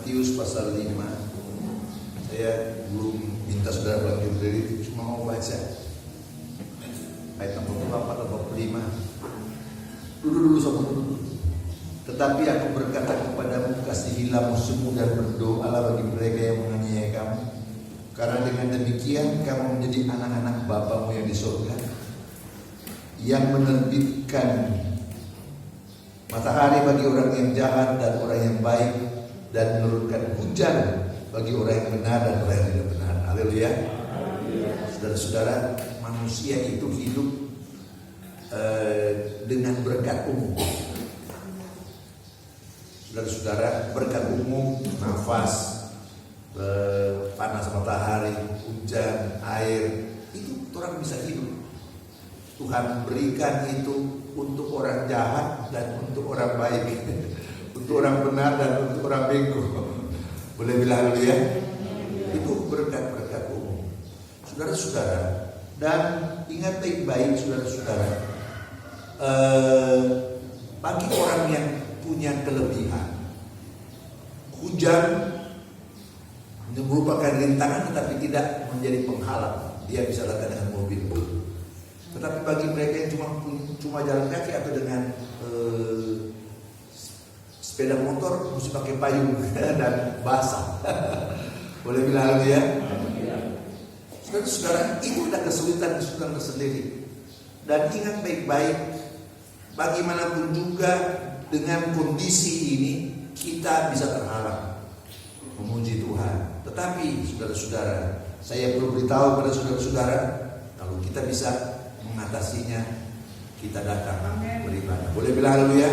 Matius pasal 5. Saya belum minta saudara belajar dari itu, cuma mau baca ayat 44 atau 45. Dulu sama dulu. Tetapi aku berkata kepadamu, kasihilah musuhmu dan berdoalah bagi mereka yang menganiaya kamu, karena dengan demikian kamu menjadi anak-anak Bapamu yang di surga, yang menerbitkan matahari bagi orang yang jahat dan orang yang baik, dan menurunkan hujan bagi orang yang benar dan orang yang tidak benar. Haleluya. Saudara-saudara, manusia itu hidup dengan berkat umum. Saudara-saudara, berkat umum, nafas, panas matahari, hujan, air, itu orang bisa hidup. Tuhan berikan itu untuk orang jahat dan untuk orang baik, untuk orang benar dan untuk orang bego. Boleh bilang dulu ya? Itu berkat-berkat umum. Saudara-saudara, dan ingat baik-baik saudara-saudara, bagi orang yang punya kelebihan, hujan merupakan rintangan tetapi tidak menjadi penghalang. Dia bisa datang dengan mobil. Tetapi bagi mereka yang cuma jalan kaki atau dengan sepeda motor, mesti pakai payung dan basah. Boleh bilang ya? Saudara-saudara, itu ada kesulitan tersendiri. Dan ingat baik-baik, bagaimanapun juga dengan kondisi ini kita bisa terhalang memuji Tuhan. Tetapi saudara-saudara, saya perlu beritahu pada saudara-saudara, kalau kita bisa mengatasinya, kita datang beribadah. Boleh bilang haleluya?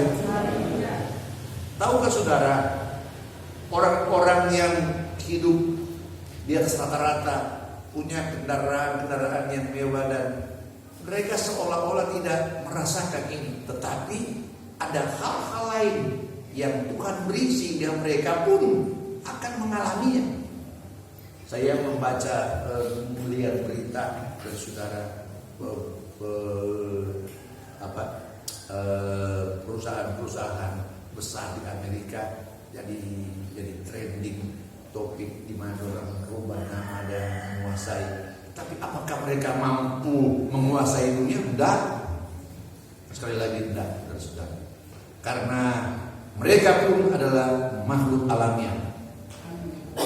Tahukah saudara, orang-orang yang hidup di atas rata-rata, punya kendaraan yang mewah, dan mereka seolah-olah tidak merasakan ini, tetapi ada hal-hal lain yang Tuhan beri sehingga mereka pun akan mengalaminya. Saya membaca, melihat berita dari saudara, perusahaan-perusahaan besar di Amerika jadi trending topik di mana orang merubah nama dan menguasai. Tapi apakah mereka mampu menguasai dunia? Tidak. Sekali lagi tidak, saudara. Karena mereka pun adalah makhluk alamiah.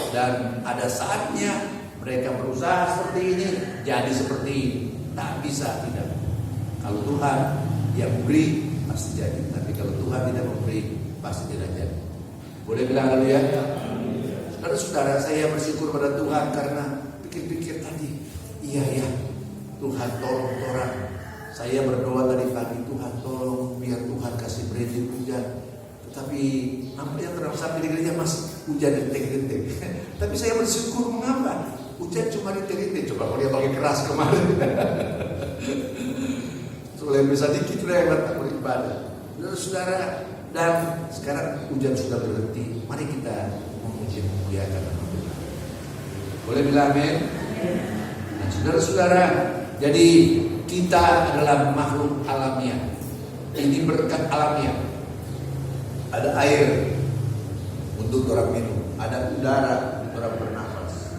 Dan ada saatnya mereka berusaha seperti ini, jadi seperti ini. Tak bisa tidak. Kalau Tuhan yang beri pasti jadi. Tapi kalau Tuhan tidak memberi pasti tidak jadi. Boleh bilang haleluya? Saudara-saudara, saya bersyukur pada Tuhan karena pikir-pikir tadi, iya ya, Tuhan tolong orang. Saya berdoa tadi pagi, Tuhan tolong biar Tuhan kasih berhenti hujan. Tetapi nampaknya terang sampai di gereja masih hujan rintik-rintik. Tapi saya bersyukur, mengapa? Hujan cuma rintik-rintik. Coba kalau dia pakai keras kemarin. Soalnya bisa dikit udah hebat tak beribadah. Saudara, dan sekarang hujan sudah berhenti. Mari kita memuji memuliakan nama Tuhan. Boleh bilang amin? Nah, saudara-saudara, jadi kita adalah makhluk alamiah. Ini berkat alamiah. Ada air untuk orang minum, ada udara untuk orang bernafas.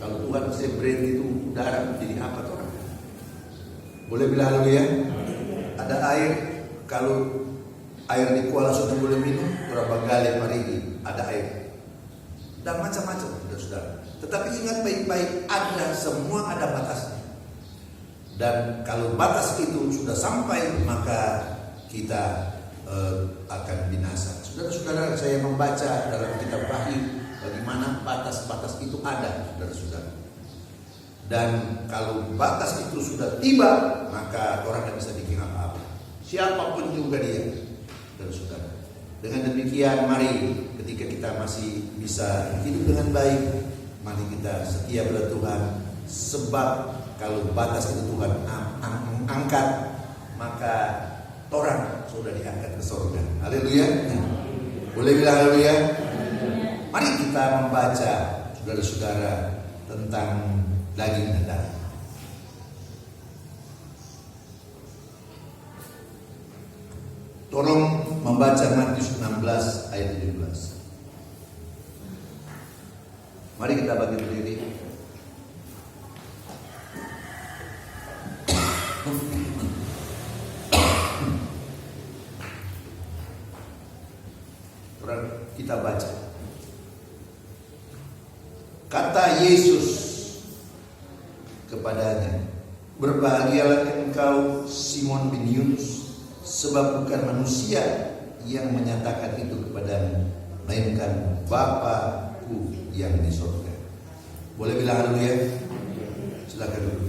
Kalau Tuhan bisa beri itu udara, jadi apa tuh orang? Boleh bilang haleluya? Ada air, kalau air di Kuala sudah boleh minum, orang Bangale Marigi ada air. Dan macam-macam, saudara. Tetapi ingat baik-baik, semua ada batasnya. Dan kalau batas itu sudah sampai, maka kita akan binasa. Saudara-saudara, saya membaca dalam kitab Wahyu bagaimana batas-batas itu ada, saudara-saudara. Dan kalau batas itu sudah tiba, maka orang tidak bisa bikin apa-apa. Siapapun juga dia, saudara-saudara. Dengan demikian, mari ketika kita masih bisa hidup dengan baik, mari kita setia pada Tuhan. Sebab kalau batas itu Tuhan angkat, maka orang sudah diangkat ke surga. Haleluya. Boleh bilang haleluya? Mari kita membaca, saudara-saudara, tentang daging dan darah. Tolong membaca Matius 16 ayat 17. Mari kita bangkit berdiri. Kita baca kata Yesus kepadanya, berbahagialah engkau Simon bin Yunus, sebab bukan manusia yang menyatakan itu kepadamu, melainkan Bapa-Ku yang di surga. Boleh bilang haleluya? Silakan dulu.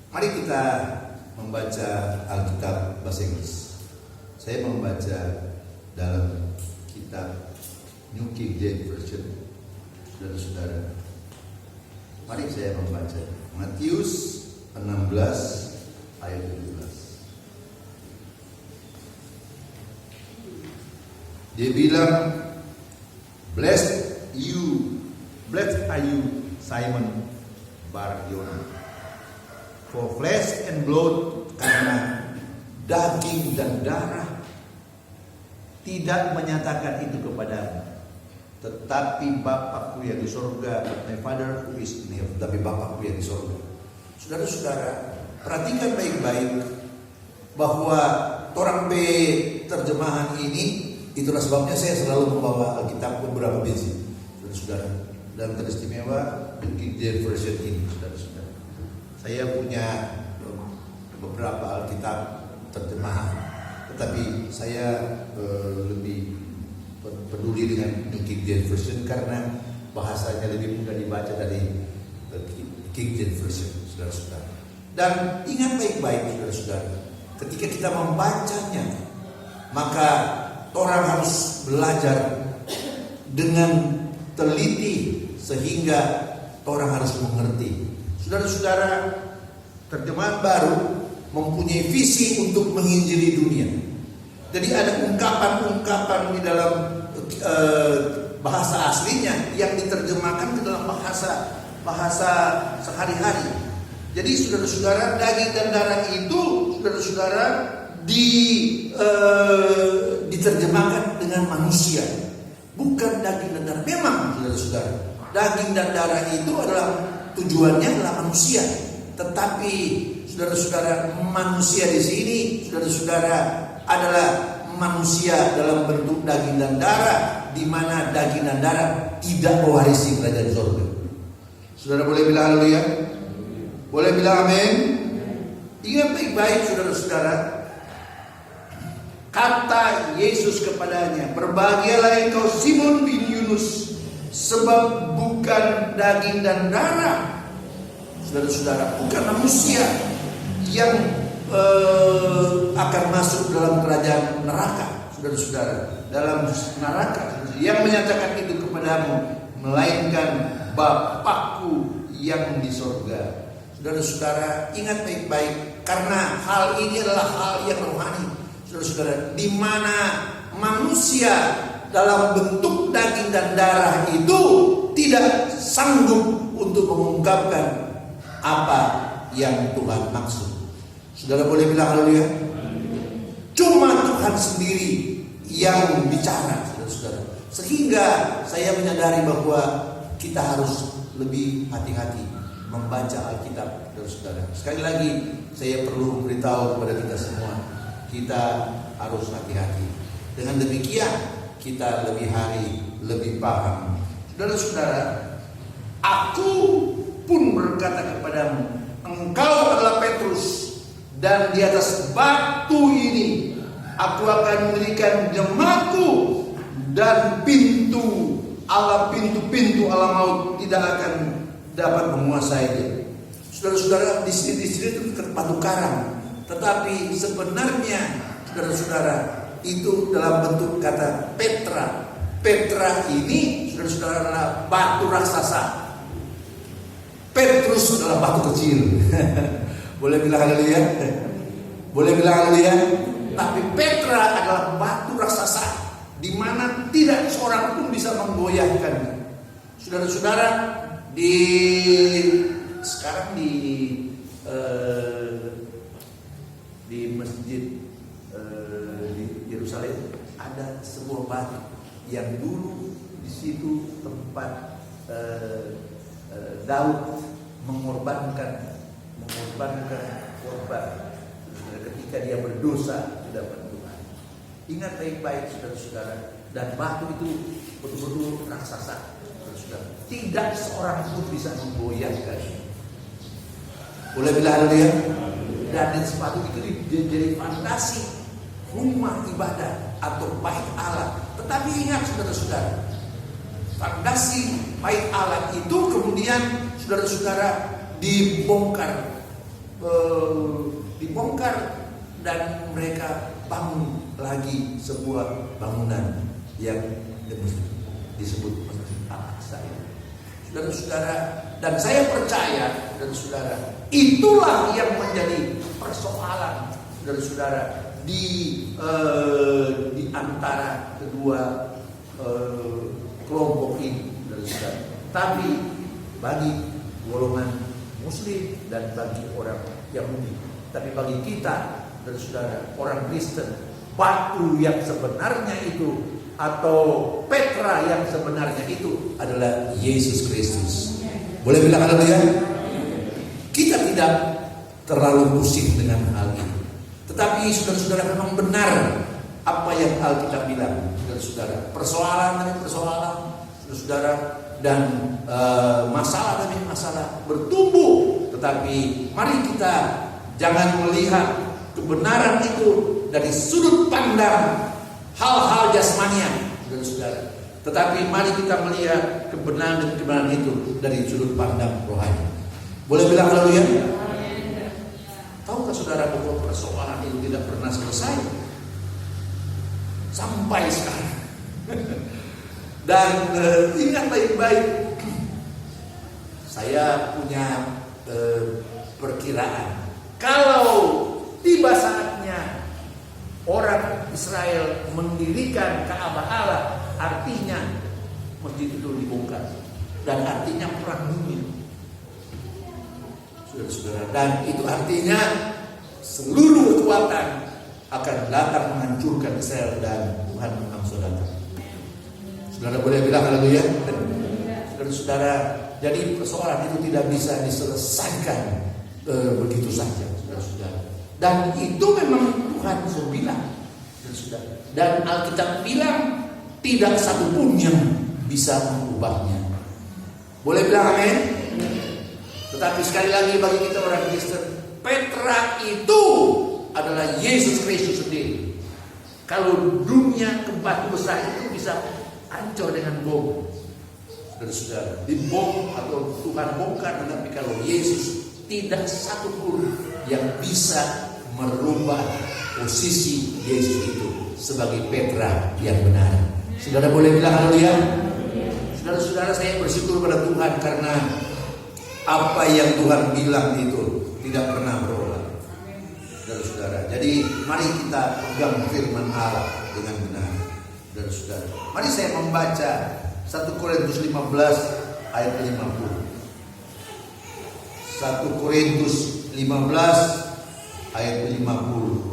Mari kita membaca Alkitab bahasa Inggris. Saya membaca dalam kitab New King James Version. Saudara-saudara, mari saya membaca Matius 16 ayat 17. Dia bilang, blessed are you Simon Bar-Yona. For flesh and blood, karena daging dan darah tidak menyatakan itu kepadamu, tetapi Bapa-Ku yang di surga. My Father who is in heaven, tapi Bapa-Ku yang di surga. Saudara-saudara, perhatikan baik-baik bahwa orang B terjemahan ini, itulah sebabnya saya selalu membawa Alkitab beberapa versi. Saudara-saudara, dalam teristimewa The King James Version ini, saudara-saudara. Saya punya beberapa Alkitab terjemahan, tetapi saya lebih peduli dengan New King James Version karena bahasanya lebih mudah dibaca dari King James Version, saudara-saudara. Dan ingat baik-baik, saudara-saudara, ketika kita membacanya, maka orang harus belajar dengan teliti sehingga orang harus mengerti. Saudara-saudara, terjemahan baru mempunyai visi untuk menginjili dunia. Jadi ada ungkapan-ungkapan di dalam bahasa aslinya yang diterjemahkan ke dalam bahasa sehari-hari. Jadi saudara-saudara, daging dan darah itu, saudara-saudara, diterjemahkan dengan manusia, bukan daging dan darah. Memang saudara-saudara, daging dan darah itu adalah tujuannya adalah manusia, tetapi saudara-saudara, manusia di sini, saudara-saudara, adalah manusia dalam bentuk daging dan darah, di mana daging dan darah tidak mewarisi kerajaan surga. Saudara boleh bilang haleluya? Boleh bilang amin? Ingat baik-baik, saudara-saudara, kata Yesus kepadanya, berbahagialah engkau Simon bin Yunus, sebab bukan daging dan darah, saudara-saudara, bukan manusia yang akan masuk dalam kerajaan neraka, saudara-saudara, dalam neraka, yang menyatakan itu kepadamu, melainkan Bapa-Ku yang di surga. Saudara-saudara, ingat baik-baik, karena hal ini adalah hal yang rohani, saudara-saudara, di mana manusia dalam bentuk daging dan darah itu tidak sanggup untuk mengungkapkan apa yang Tuhan maksud. Saudara boleh bilang haleluya? Cuma Tuhan sendiri yang bicara, saudara-saudara. Sehingga saya menyadari bahwa kita harus lebih hati-hati membaca Alkitab, saudara-saudara. Sekali lagi saya perlu memberitahu kepada kita semua, kita harus hati-hati. Dengan demikian kita lebih hari, lebih paham. Saudara-saudara, aku pun berkata kepadamu, engkau adalah Petrus, dan di atas batu ini aku akan mendirikan jemaatku, dan pintu-pintu alam maut tidak akan dapat menguasainya. Saudara-saudara, di sini itu tempat karang, tetapi sebenarnya saudara-saudara, itu dalam bentuk kata Petra. Petra ini, saudara-saudara, adalah batu raksasa. Petrus adalah batu kecil. Boleh bilang haleluya? Boleh bilang haleluya? Tapi Petra adalah batu raksasa, di mana tidak seorang pun bisa menggoyahkan. Saudara-saudara, sekarang di masjid di Yerusalem ada sebuah batu yang dulu di situ tempat Daud mengorbankan korban ketika dia berdosa di hadapan Tuhan. Ingat baik-baik, saudara-saudara, dan batu itu betul-betul raksasa, saudara. Tidak seorang pun bisa menggoyahkan. Boleh bilang haleluya? Dan sepatu itu jadi fondasi rumah ibadah atau bait Allah. Tetapi ingat, saudara-saudara, fondasi bait Allah itu kemudian, saudara-saudara, dibongkar dan mereka bangun lagi sebuah bangunan yang disebut Masjid Al-Aqsa. Saudara-saudara, dan saya percaya, saudara-saudara, itulah yang menjadi persoalan, saudara-saudara, di antara kedua kelompok ini, saudara-saudara. Tapi bagi golongan Muslim dan bagi orang Yahudi, tapi bagi kita, saudara-saudara, orang Kristen, batu yang sebenarnya itu atau Petra yang sebenarnya itu adalah Yesus Kristus. Boleh bilang haleluya? Kita tidak terlalu pusing dengan hal ini. Tetapi saudara-saudara, memang benar apa yang Alkitab bilang, saudara-saudara. Persoalan demi persoalan, saudara-saudara, dan masalah demi masalah bertumbuh. Tetapi mari kita jangan melihat kebenaran itu dari sudut pandang hal-hal jasmania, saudara-saudara. Tetapi mari kita melihat kebenaran itu dari sudut pandang rohani. Boleh bilang haleluya? Tahukah saudara bahwa persoalan itu tidak pernah selesai sampai sekarang? Dan ingat baik-baik, saya punya perkiraan, kalau tiba saatnya orang Israel mendirikan Ka'bah Allah, artinya masjid itu dibongkar, dan artinya perang dunia, saudara-saudara. Dan itu artinya seluruh kekuatan akan datang menghancurkan Israel, dan Tuhan langsung datang. Saudara boleh bilang haleluya? Saudara-saudara, jadi persoalan itu tidak bisa diselesaikan begitu saja, saudara-saudara. Dan itu memang Tuhan sudah bilang, saudara. Dan Alkitab bilang tidak satu pun yang bisa mengubahnya. Boleh bilang amin? Tetapi sekali lagi bagi kita orang Kristen, Petra itu adalah Yesus Kristus sendiri. Kalau dunia batu besar itu bisa hancur dengan bom, saudara-saudara, dibom atau Tuhan bongkar. Tetapi kalau Yesus, tidak satu pun yang bisa merubah posisi Yesus itu sebagai Petra yang benar. Saudara boleh bilang haleluya? Saudara-saudara, saya bersyukur pada Tuhan karena apa yang Tuhan bilang itu tidak pernah berulang. Saudara-saudara, jadi mari kita pegang firman Allah dengan benar. Saudara-saudara, mari saya membaca 1 Korintus 15 ayat 50. 1 Korintus 15 ayat 50.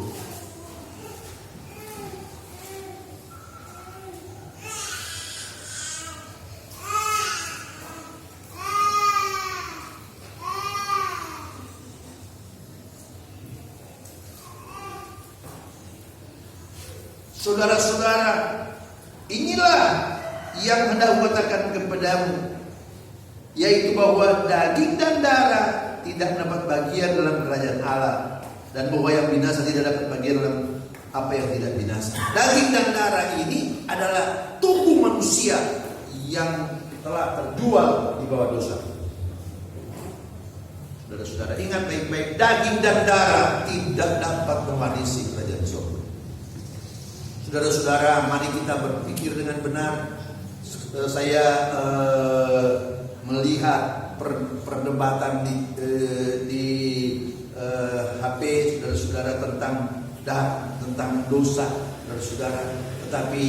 Saudara-saudara, inilah yang hendak kukatakan kepadamu, yaitu bahwa daging dan darah tidak dapat bagian dalam kerajaan Allah, dan bahwa yang binasa tidak dapat bagian dalam apa yang tidak binasa. Daging dan darah ini adalah tubuh manusia yang telah terjual di bawah dosa. Saudara-saudara, ingat baik-baik, daging dan darah tidak dapat mewarisi kerajaan surga. Saudara-saudara, mari kita berpikir dengan benar. Saya melihat perdebatan di HP saudara-saudara tentang dosa saudara-saudara. Tetapi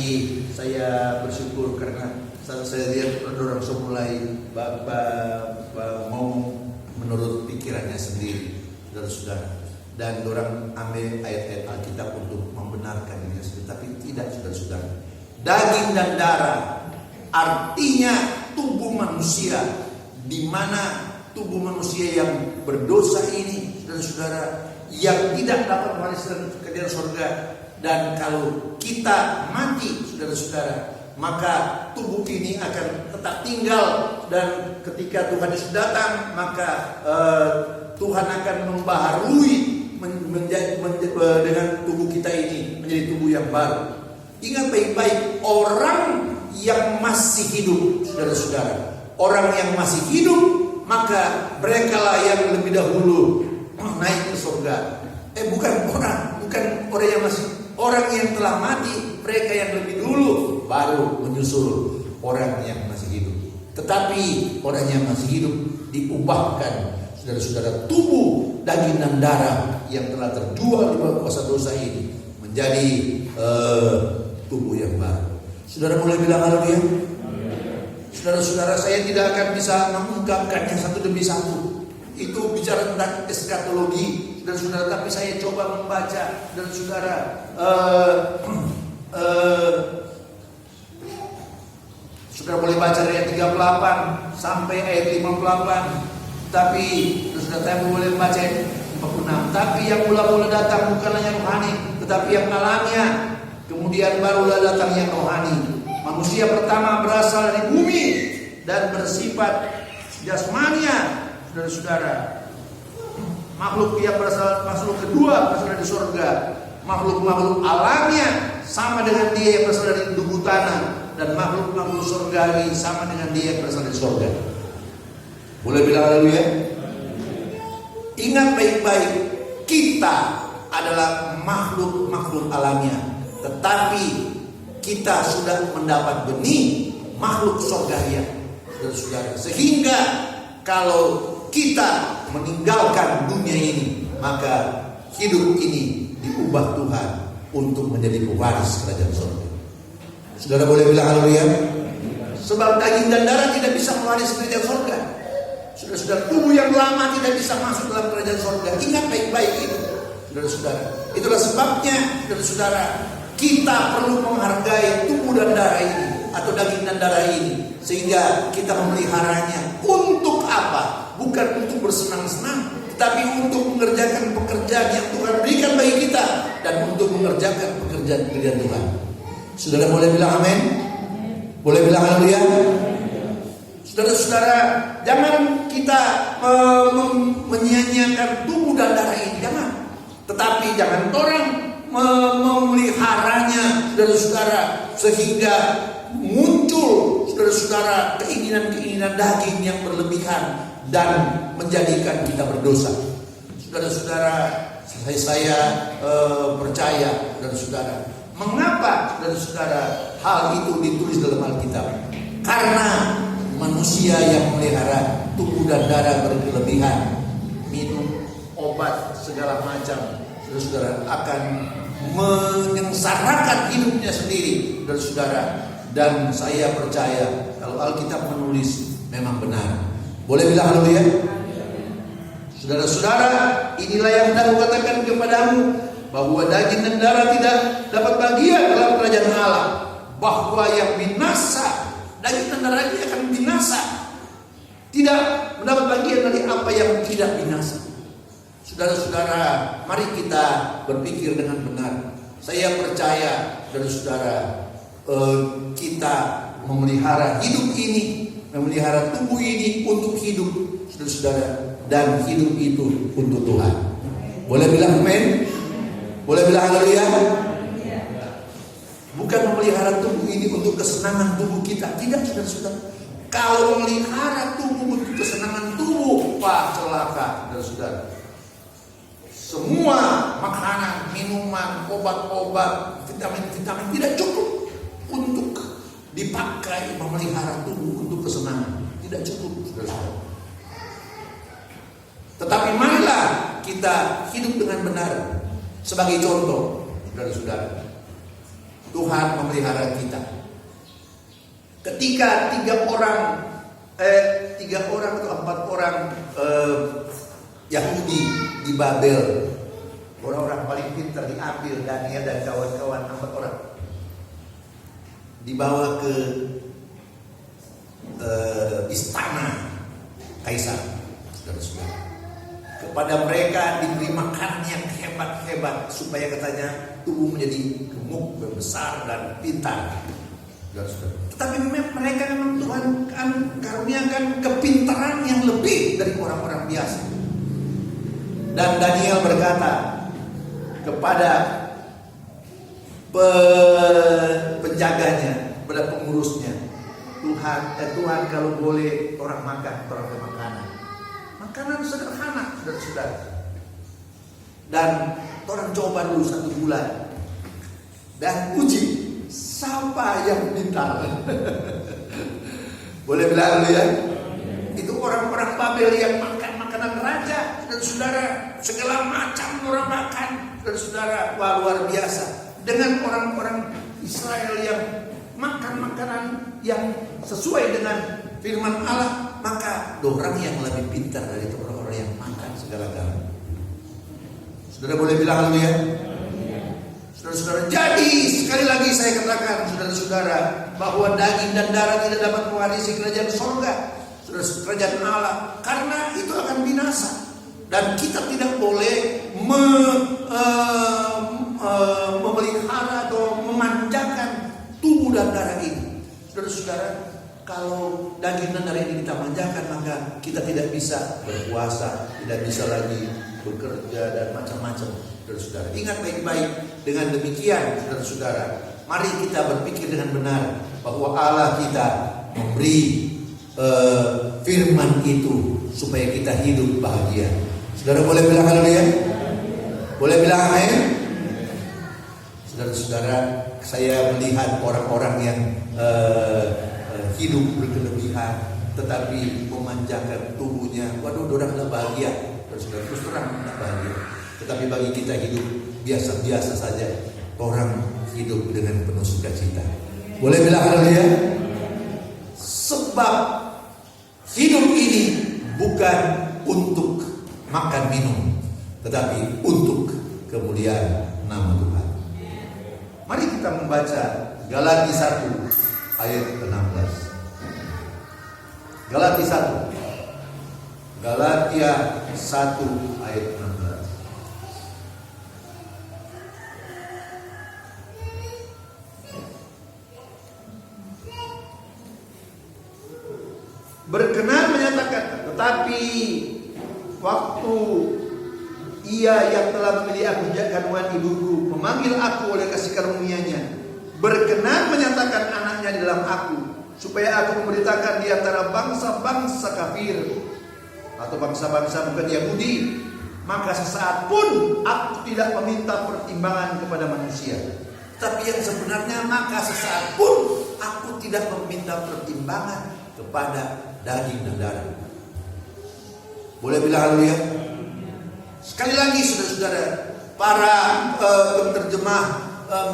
saya bersyukur karena saya lihat orang mulai mau menurut pikirannya sendiri saudara-saudara. Dan orang ambil ayat-ayat Alkitab untuk membenarkan dirinya sendiri. Tapi tidak saudara-saudara. Daging dan darah artinya tubuh manusia, di mana tubuh manusia yang berdosa ini saudara-saudara, yang tidak dapat mewariskan kerajaan surga. Dan kalau kita mati saudara-saudara, maka tubuh ini akan tetap tinggal. Dan ketika Tuhan Yesus datang, maka Tuhan akan membaharui dengan tubuh kita ini menjadi tubuh yang baru. Ingat baik-baik, orang yang masih hidup saudara-saudara, orang yang masih hidup, maka merekalah yang lebih dahulu naik ke surga. Bukan orang yang masih, orang yang telah mati, mereka yang lebih dulu baru menyusul orang yang masih hidup. Tetapi orang yang masih hidup diubahkan saudara-saudara, tubuh daging dan darah yang telah terjual di bawah kuasa dosa ini menjadi tubuh yang baru. Saudara boleh bilang haleluya? Saudara-saudara, saya tidak akan bisa mengungkapkannya satu demi satu. Itu bicara tentang eskatologi, saudara-saudara. Tapi saya coba membaca, saudara-saudara. Saudara boleh baca ayat 38 sampai ayat 58. Tapi saudara boleh baca ayat 46. Tapi yang mula-mula datang bukanlah yang rohani, tetapi yang alamiah. Kemudian barulah datang yang rohani. Manusia pertama berasal dari bumi dan bersifat jasmania, saudara-saudara. Makhluk yang makhluk kedua berasal dari surga. Makhluk-makhluk alamiah sama dengan dia yang berasal dari tubuh tanah, dan makhluk-makhluk surgawi sama dengan dia yang berasal dari surga. Boleh bilang haleluya? Ingat baik-baik, kita adalah makhluk-makhluk alamiah. Tetapi kita sudah mendapat benih makhluk surgawi, saudara-saudara. Sehingga kalau kita meninggalkan dunia ini, maka hidup ini diubah Tuhan untuk menjadi pewaris kerajaan surga. Saudara boleh bilang haleluya? Sebab daging dan darah tidak bisa mewaris kerajaan surga. Saudara-saudara, tubuh yang lama tidak bisa masuk dalam kerajaan surga. Ingat baik-baik itu, saudara-saudara. Itulah sebabnya, saudara-saudara, kita perlu menghargai tubuh dan darah ini, atau daging dan darah ini, sehingga kita memeliharanya. Untuk apa? Bukan untuk bersenang-senang, tetapi untuk mengerjakan pekerjaan yang Tuhan berikan bagi kita, dan untuk mengerjakan pekerjaan Tuhan. Saudara boleh bilang amin? Boleh bilang haleluya? Saudara-saudara, jangan kita menyia-nyiakan tubuh dan darah ini, jangan. Tetapi jangan orang memeliharanya, saudara-saudara, sehingga muncul, saudara-saudara, keinginan-keinginan daging yang berlebihan dan menjadikan kita berdosa. Saudara-saudara, saya percaya, saudara-saudara, mengapa, saudara-saudara, hal itu ditulis dalam Alkitab? Karena manusia yang memelihara tubuh dan darah berkelebihan, minum obat segala macam, saudara-saudara, akan menyengsarakan hidupnya sendiri, saudara-saudara. Dan saya percaya kalau Alkitab menulis memang benar. Boleh bilang haleluya? Saudara-saudara, inilah yang aku katakan kepadamu, bahwa daging dan darah tidak dapat bagian dalam kerajaan Allah. Bahwa yang binasa, daging dan darah ini akan binasa, tidak mendapat bagian dari apa yang tidak binasa. Saudara-saudara, mari kita berpikir dengan benar. Saya percaya, saudara-saudara, kita memelihara hidup ini, memelihara tubuh ini untuk hidup, saudara-saudara, dan hidup itu untuk Tuhan. Boleh bilang amin? Boleh bilang haleluya? Bukan memelihara tubuh ini untuk kesenangan tubuh kita, tidak, saudara-saudara. Kalau memelihara tubuh untuk kesenangan tubuh, celaka, saudara-saudara. Semua makanan, minuman, obat-obat, vitamin tidak cukup untuk dipakai memelihara tubuh untuk kesenangan. Tidak cukup, saudara-saudara. Tetapi marilah kita hidup dengan benar. Sebagai contoh, saudara-saudara, Tuhan memelihara kita. Ketika 3 orang atau 4 orang Yahudi di Babel, orang-orang paling pintar diambil, Daniel dan kawan-kawan 4 orang, dibawa ke istana kaisar, saudara-saudara. Kepada mereka diberi makanan yang hebat-hebat supaya katanya tubuh menjadi gemuk, besar dan pintar. Tetapi mereka memang Tuhan karuniakan kepintaran yang lebih dari orang-orang biasa. Dan Daniel berkata kepada penjaganya, kepada pengurusnya, Tuhan kalau boleh orang makan makanan sederhana, saudara-saudara. Dan orang coba dulu 1 bulan dan uji siapa yang pintar. Boleh bilang dulu ya. Itu orang-orang Babel yang makan makanan raja dan saudara, segala macam orang makan dan saudara, wah, luar biasa. Dengan orang-orang Israel yang makan makanan yang sesuai dengan firman Allah, maka orang yang lebih pintar dari orang-orang yang makan segala-galanya. Saudara boleh bilang dulu ya. Saudara-saudara, jadi sekali lagi saya katakan, saudara-saudara, bahwa daging dan darah tidak dapat mewarisi kerajaan surga, kerajaan Allah, karena itu akan binasa. Dan kita tidak boleh memelihara atau memanjakan tubuh dan darah ini. Saudara-saudara, kalau daging dan darah ini kita manjakan, maka kita tidak bisa berpuasa, tidak bisa lagi bekerja dan macam-macam. Saudara-saudara, ingat baik-baik. Dengan demikian, saudara-saudara, mari kita berpikir dengan benar bahwa Allah kita memberi firman itu supaya kita hidup bahagia. Saudara boleh bilang haleluya? Boleh bilang amin? Saudara-saudara, saya melihat orang-orang yang hidup berkelebihan tetapi memanjakan tubuhnya. Waduh, orang tidak bahagia. Saudara, terus terang tidak bahagia. Tetapi bagi kita hidup biasa-biasa saja, orang hidup dengan penuh sukacita. Boleh bilang haleluya? Sebab hidup ini bukan untuk makan minum, tetapi untuk kemuliaan nama Tuhan. Mari kita membaca Galati 1 ayat 16. Galatia 1 ayat 16. Berkenan menyatakan, tetapi waktu Ia yang telah memilih aku sejak kandungan ibuku, memanggil aku oleh kasih karunia-Nya, berkenan menyatakan anaknya di dalam aku, supaya aku memberitakan di antara bangsa-bangsa kafir atau bangsa-bangsa bukan Yahudi. Maka sesaat pun aku tidak meminta pertimbangan kepada manusia. Tapi yang sebenarnya, maka sesaat pun aku tidak meminta pertimbangan kepada daging dan darah. Boleh bilang haleluya? Sekali lagi saudara-saudara, para penterjemah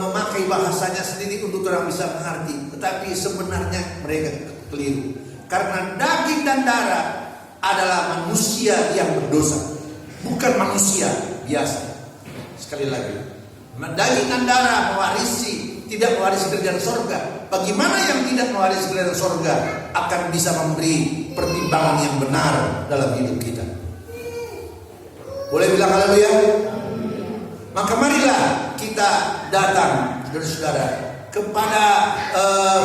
memakai bahasanya sendiri untuk orang bisa mengerti, tetapi sebenarnya mereka keliru. Karena daging dan darah adalah manusia yang berdosa, bukan manusia biasa. Sekali lagi, daging dan darah tidak mewarisi kerajaan sorga. Bagaimana yang tidak mewarisi kerajaan sorga akan bisa memberi pertimbangan yang benar dalam hidup kita? Boleh bilang haleluya? Maka marilah kita datang, saudara-saudara, kepada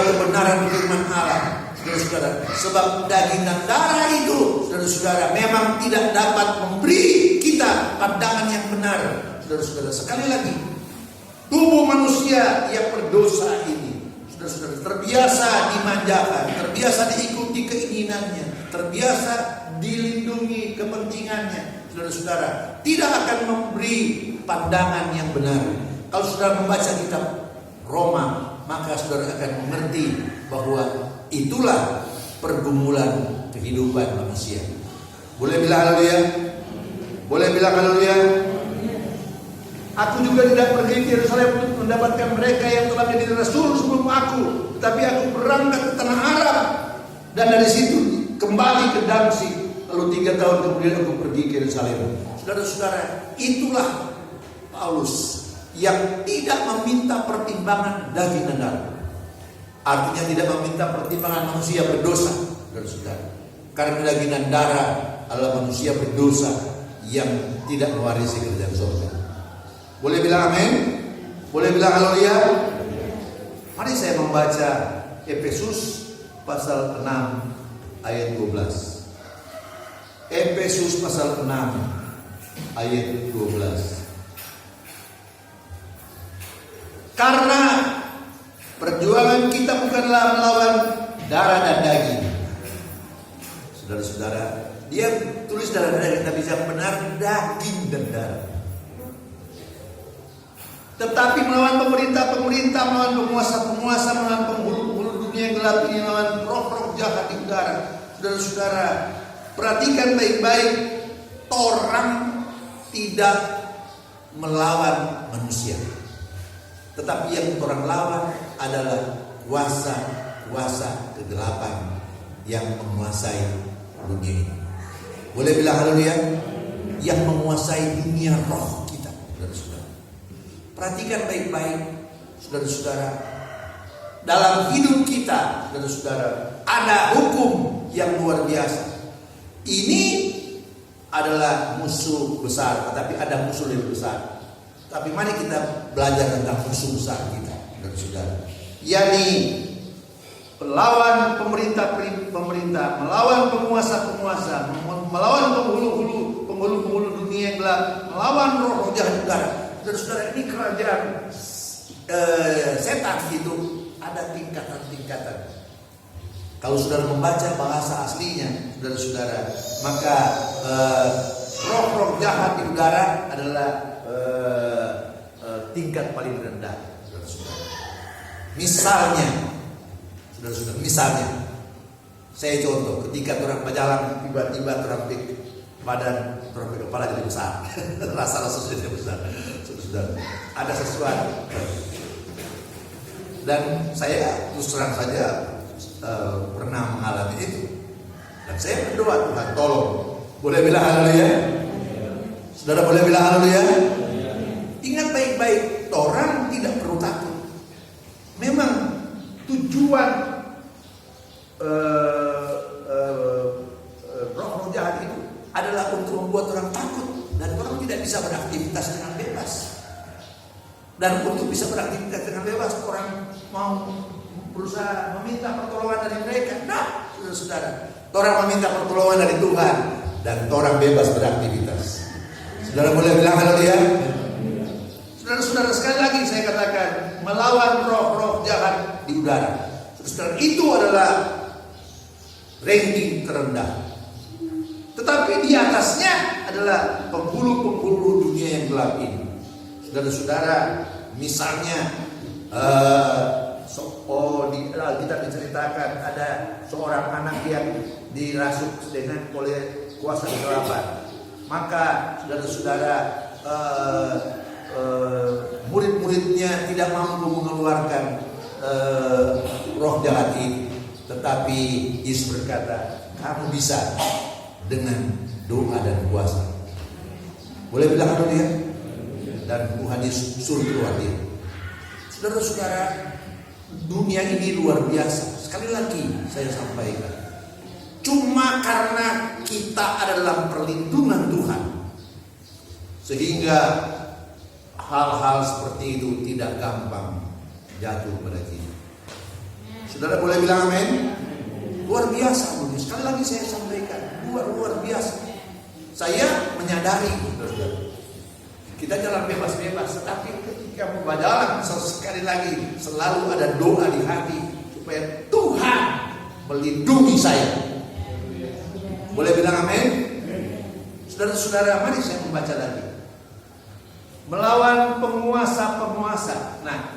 kebenaran firman Allah, saudara-saudara. Sebab daging dan darah itu, saudara-saudara, memang tidak dapat memberi kita pandangan yang benar, saudara-saudara. Sekali lagi, tubuh manusia yang berdosa ini, saudara-saudara, terbiasa dimanjakan, terbiasa diikuti keinginannya, terbiasa dilindungi kepentingannya. Saudara-saudara, tidak akan memberi pandangan yang benar. Kalau saudara membaca kitab Roma, maka saudara akan mengerti bahwa itulah pergumulan kehidupan manusia. Boleh bilang haleluya? Boleh bilang haleluya? Aku juga tidak pergi ke Yerusalem untuk mendapatkan mereka yang telah menjadi rasul sebelum aku, tetapi aku berangkat ke tanah Arab dan dari situ kembali ke Damsyik. Lalu 3 tahun kemudian aku pergi ke Yerusalem. Saudara-saudara, itulah Paulus yang tidak meminta pertimbangan daging dan darah. Artinya tidak meminta pertimbangan manusia berdosa, saudara-saudara. Karena daging dan darah adalah manusia berdosa yang tidak mewarisi kerajaan surga. Boleh bilang amin? Boleh bilang haleluya? Mari saya membaca Efesus pasal 6 ayat 12. Efesus pasal 6 ayat 12. Karena perjuangan kita bukanlah melawan darah dan daging. Saudara-saudara, dia tulis darah dan daging, tapi yang benar daging dan darah. Tetapi melawan pemerintah-pemerintah, melawan penguasa-penguasa, melawan penghulu-penghulu dunia yang gelap ini, melawan roh-roh jahat di udara. Saudara-saudara, perhatikan baik-baik, orang tidak melawan manusia, tetapi yang orang lawan adalah kuasa-kuasa kegelapan yang menguasai dunia ini. Boleh bilang haleluya? Yang menguasai dunia roh kita, saudara-saudara. Perhatikan baik-baik, saudara-saudara. Dalam hidup kita, saudara-saudara, ada hukum yang luar biasa. Ini adalah musuh besar, tetapi ada musuh lebih besar. Tapi mari kita belajar tentang musuh besar kita, saudara-saudara. yakni melawan pemerintah, melawan penguasa-penguasa, melawan penghulu dunia yang gelap, melawan roh jahat udara. Saudara-saudara, ini kerajaan setan itu ada tingkatan-tingkatan. Kalau saudara membaca bahasa aslinya, saudara-saudara, maka roh-roh jahat di udara adalah tingkat paling rendah, saudara-saudara. Misalnya, saya contoh, ketika orang berjalan tiba-tiba orang badan, orang kepala jadi besar, rasa-rasa jadi besar, saudara. Ada sesuatu, dan saya terus terang saja pernah mengalami itu, dan saya berdoa, Tuhan tolong. Boleh bilang haleluya? Saudara boleh bilang haleluya? Ingat baik-baik, orang tidak perlu takut. Memang tujuan roh-roh jahat itu adalah untuk membuat orang takut dan orang tidak bisa beraktivitas dengan bebas. Dan untuk bisa beraktivitas dengan bebas, orang mau berusaha meminta pertolongan dari mereka. Nah, saudara, orang meminta pertolongan dari Tuhan dan orang bebas beraktivitas. Saudara boleh bilang haleluya? Saudara-saudara, sekali lagi saya katakan, melawan roh-roh jahat di udara. Saudara, itu adalah ranking terendah. Tetapi di atasnya adalah penghulu-penghulu dunia yang gelap ini. Saudara-saudara, misalnya di Alkitab diceritakan ada seorang anak yang dirasuk dengan oleh kuasa kegelapan. Maka saudara-saudara, murid-muridnya tidak mampu mengeluarkan roh jahat ini. Tetapi Yesus berkata, kamu bisa dengan doa dan puasa. Boleh bilang haleluya? Dan Tuhan Yesus suruh keluar dia. Saudara-saudara, dunia ini luar biasa. Sekali lagi saya sampaikan, cuma karena kita ada dalam perlindungan Tuhan, sehingga hal-hal seperti itu tidak gampang jatuh pada kita. Saudara boleh bilang amin? Luar biasa. Sekali lagi saya sampaikan, luar biasa. Saya menyadari, kita jalan bebas-bebas, tetapi ketika berjalan, sekali lagi selalu ada doa di hati supaya Tuhan melindungi saya. Boleh bilang amin? Saudara-saudara, mari saya membaca lagi. Melawan penguasa-penguasa. Nah,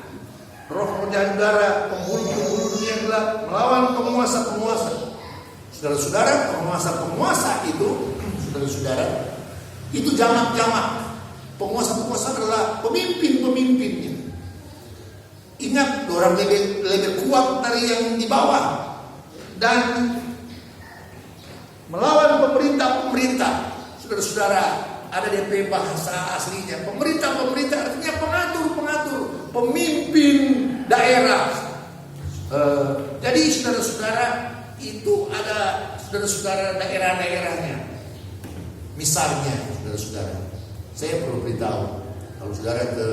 roh pecahan udara, pemburu-pemburu dunia gelap, melawan penguasa-penguasa. Saudara-saudara, penguasa-penguasa itu, saudara-saudara, itu jamak-jamak. Penguasa-penguasa adalah pemimpin-pemimpinnya. Ingat, orang lebih kuat dari yang di bawah. Dan melawan pemerintah-pemerintah. Saudara-saudara, ada DP bahasa aslinya. Pemerintah-pemerintah artinya pengatur-pengatur, pemimpin daerah. Jadi saudara-saudara, itu ada saudara-saudara daerah-daerahnya. Misalnya, saudara-saudara, saya perlu beritahu, kalau saudara ke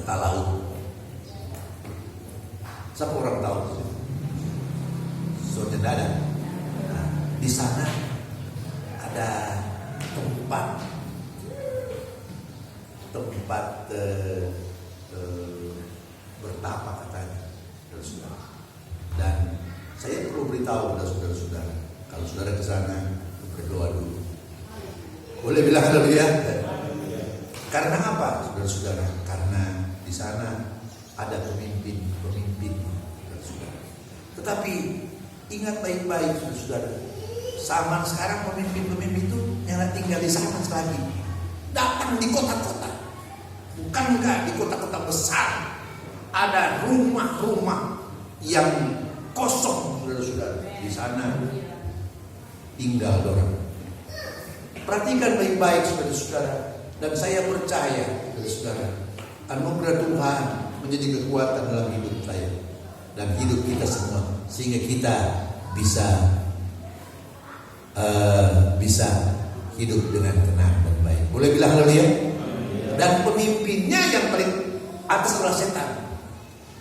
Talaut, siapa orang tahu? Saudara, nah, di sana ada tempat bertapa katanya, saudara. Dan saya perlu beritahu kepada saudara-saudara, kalau saudara ke sana berdoa dulu. Boleh bilang haleluya? Karena apa, saudara-saudara? Karena di sana ada pemimpin, saudara. Tetapi ingat baik-baik, saudara. Zaman sekarang pemimpin-pemimpin itu yang tinggal di sana lagi. Datang di kota-kota. Bukankah di kota-kota besar ada rumah-rumah yang kosong, saudara-saudara. Di sana tinggal orang. Perhatikan baik-baik, saudara-saudara. Dan saya percaya, saudara-saudara, anugerah Tuhan menjadi kekuatan dalam hidup saya dan hidup kita semua, sehingga kita bisa hidup dengan tenang dan baik. Boleh bilang haleluya? Dan pemimpinnya yang paling atas adalah setan.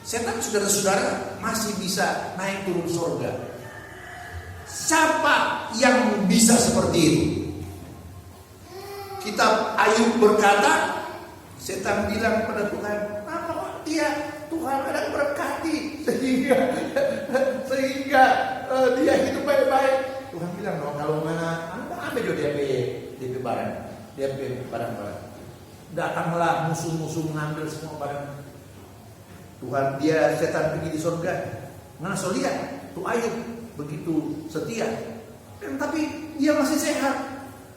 Setan, saudara-saudara, masih bisa naik turun surga. Siapa yang bisa seperti itu? Kitab Ayub berkata, setan bilang pada Tuhan, apa dia Tuhan ada berkati sehingga dia hidup baik-baik. Tuhan bilang, no, kalau mana ambil dia barang-barang. Datanglah musuh-musuh mengambil semua barang. Tuhan, setan pergi di surga. Mana so lihat tuh Ayub begitu setia, tapi dia masih sehat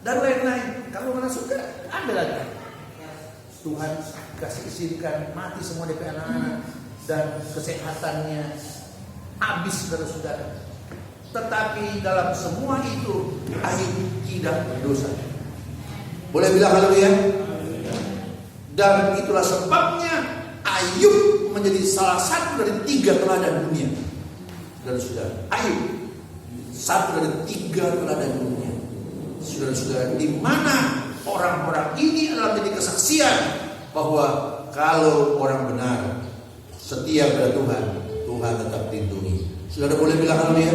dan lain-lain. Kalau mana suka ambil lagi. Tuhan kasih izinkan mati semua DP anak-anak dan kesehatannya habis, saudara-saudara. Tetapi dalam semua itu Ayub tidak berdosa. Boleh bilang haleluya? Dan itulah sebabnya Ayub menjadi salah satu dari 3 teladan dunia. Saudara-saudara, Ayub satu dari 3 teladan dunia. Saudara-saudara, di mana orang-orang ini adalah menjadi kesaksian bahwa kalau orang benar setia pada Tuhan, Tuhan tetap lindungi. Saudara boleh bilang haleluya?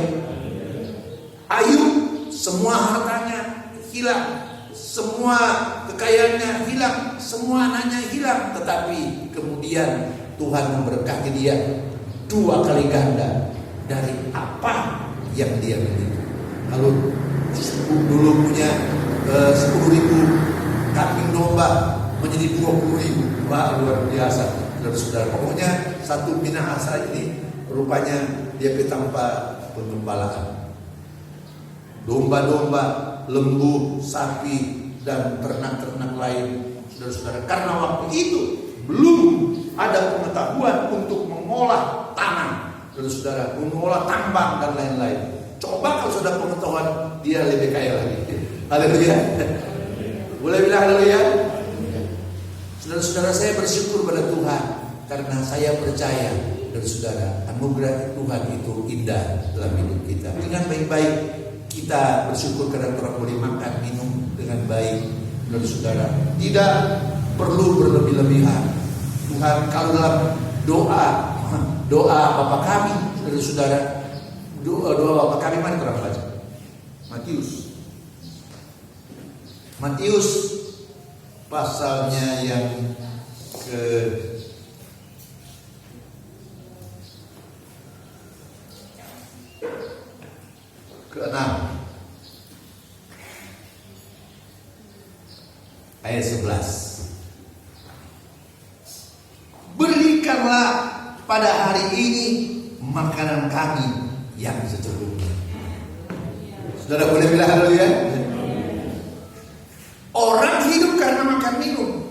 Ayub semua hartanya hilang, semua kekayaannya hilang, semua anaknya hilang, tetapi kemudian Tuhan memberkati dia 2 kali ganda dari apa yang dia miliki. Kalau dulu punya 10.000 kambing domba menjadi 20.000, wah luar biasa, saudara-saudara. Pokoknya satu Minahasa ini rupanya dia tanpa penggembalaan. Domba-domba, lembu, sapi, dan ternak-ternak lain, saudara-saudara. Karena waktu itu belum ada pengetahuan untuk mengolah tanah, saudara-saudara, mengolah tambang dan lain-lain. Coba kalau sudah pengetahuan, dia lebih kaya lagi. Haleluya. Boleh bilang haleluya? Saudara-saudara, saya bersyukur pada Tuhan karena saya percaya, saudara, anugerah Tuhan itu indah dalam hidup kita. Ingat baik-baik, kita bersyukur karena kita boleh makan minum dengan baik, saudara. Tidak perlu berlebih-lebihan. Tuhan, kalau dalam doa Bapa kami, saudara, doa Bapa kami mana kurang baca? Matius pasalnya yang ke-6 ayat 11. Berikanlah hari ini makanan kami yang secukupnya. Saudara boleh bilang haleluya? Orang hidup karena makan minum.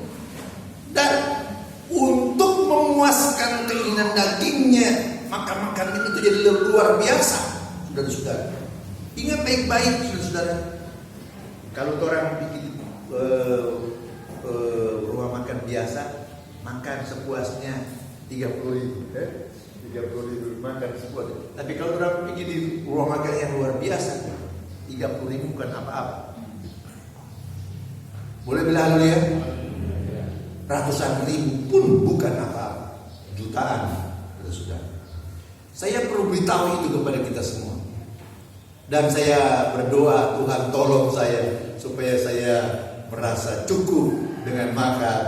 Dan untuk memuaskan keinginan dagingnya, maka makan minum itu jadi luar biasa. Saudara-saudara, ingat baik-baik saudara-saudara. Kalau orang bikin rumah makan biasa, makan sepuasnya 30.000, 30.000 makan sepuasnya. Tapi kalau orang bikin di rumah makan yang luar biasa, 30.000 bukan apa-apa. Boleh bilang dulu ya? Ratusan ribu pun bukan apa-apa, jutaan, sudah. Saya perlu beritahu itu kepada kita semua. Dan saya berdoa, Tuhan tolong saya supaya saya merasa cukup dengan makan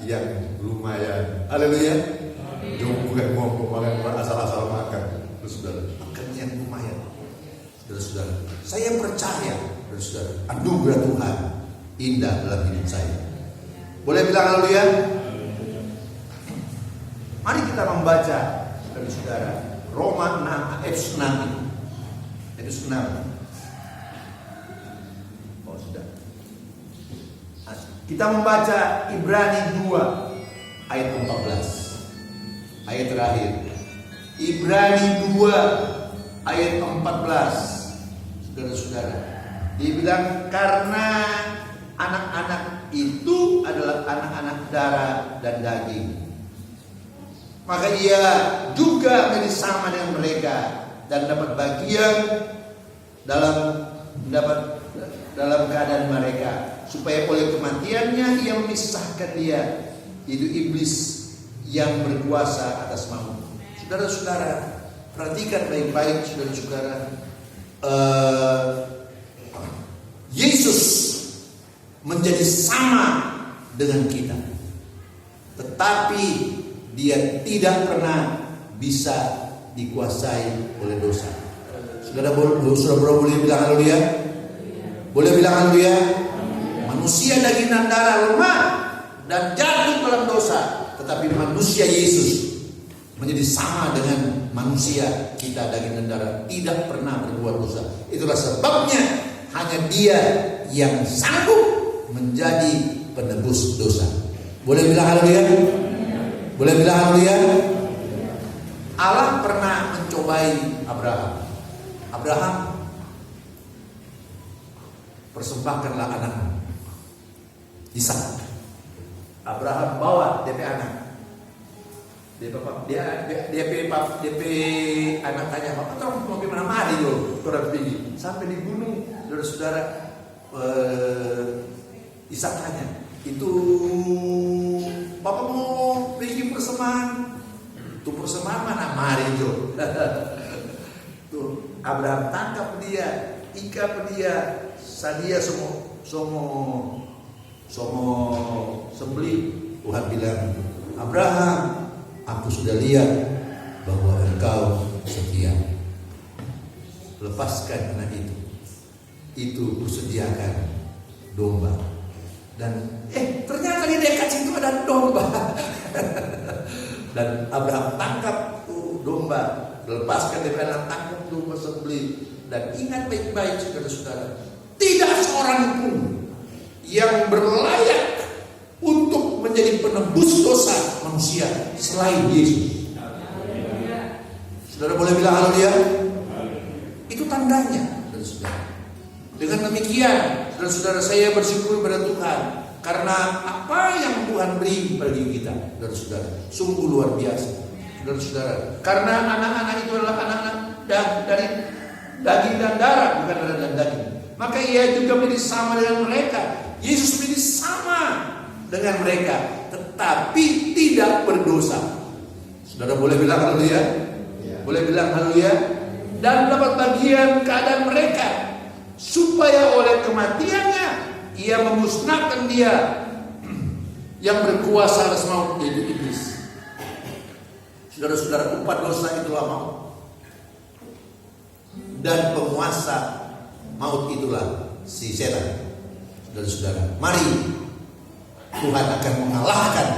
yang lumayan. Haleluya. Bukan mau makan asal-asal makan, saudara. Makan yang lumayan, saudara. Saya percaya, saudara, anugerah Tuhan indah dalam hidup saya. Boleh bilang haleluya? Mari kita membaca, saudara, Roma 6 ayat 6. Ayat 6. Oh sudah. Kita membaca Ibrani 2 ayat 14. Ayat terakhir. Ibrani 2 ayat 14. Saudara-saudara, dibilang karena anak-anak itu adalah anak-anak darah dan daging, maka ia juga menjadi sama dengan mereka dan dapat bagian dalam keadaan mereka, supaya oleh kematiannya ia memisahkan dia, itu iblis yang berkuasa atas maut. Saudara-saudara, perhatikan baik-baik, saudara-saudara. Yesus menjadi sama dengan kita, tetapi dia tidak pernah bisa dikuasai oleh dosa. Saudara boleh bilang haleluya? Boleh bilang haleluya? Manusia daging dan darah lemah dan jatuh dalam dosa, tetapi manusia Yesus menjadi sama dengan manusia kita daging dan darah, tidak pernah berbuat dosa. Itulah sebabnya hanya dia yang sanggup menjadi penebus dosa. Boleh bilang haleluya? Boleh bilang haleluya? Allah pernah mencobai Abraham. Abraham, persembahkanlah anakmu Ishak. Abraham bawa DP anak. DP anak tanya, "Bapak tolong mau gimana mari yo, orang tinggi." Sampai di gunung, saudara-saudara, Ishak tanya, "Itu Bapak mau bikin persembahan? Itu persembahan mana? Mari yo." Tuh, Abraham tangkap dia, ikat dia, sadia somo sembelih. Tuhan bilang, "Abraham, aku sudah lihat bahwa engkau setia. Lepaskan anak itu. Itu kusediakan domba." Dan ternyata di dekat situ ada domba. Dan Abraham tangkap domba, lepaskan dia, tangkap domba sembelih. Dan ingat baik-baik saudara-saudara, tidak seorang pun yang berlayak untuk menjadi penebus dosa manusia selain Yesus. Saudara boleh bilang haleluya? Itu tandanya, saudara. Dengan demikian, saudara-saudara, saya bersyukur kepada Tuhan karena apa yang Tuhan beri bagi kita, saudara-saudara, sungguh luar biasa, saudara-saudara. Karena anak-anak itu adalah anak-anak dari daging dan darah, bukan darah dan daging. Maka ia juga menjadi sama dengan mereka. Yesus menjadi sama dengan mereka, tetapi tidak berdosa. Saudara boleh bilang haleluya? Boleh bilang haleluya? Dan dapat bagian keadaan mereka, supaya oleh kematiannya ia memusnahkan dia yang berkuasa atas maut, yaitu iblis. Saudara-saudara, upah dosa itulah maut, dan penguasa maut itulah si setan. Saudara-saudara, mari Tuhan akan mengalahkan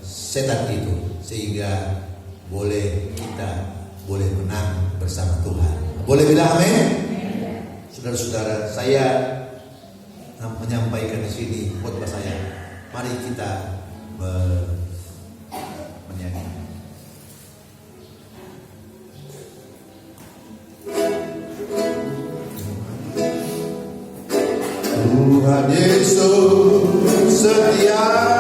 setan itu, sehingga kita boleh menang bersama Tuhan. Boleh bilang amin? Saudara-saudara, saya menyampaikan di sini khotbah saya. Mari kita menyanyi. Tuhan Yesus setia.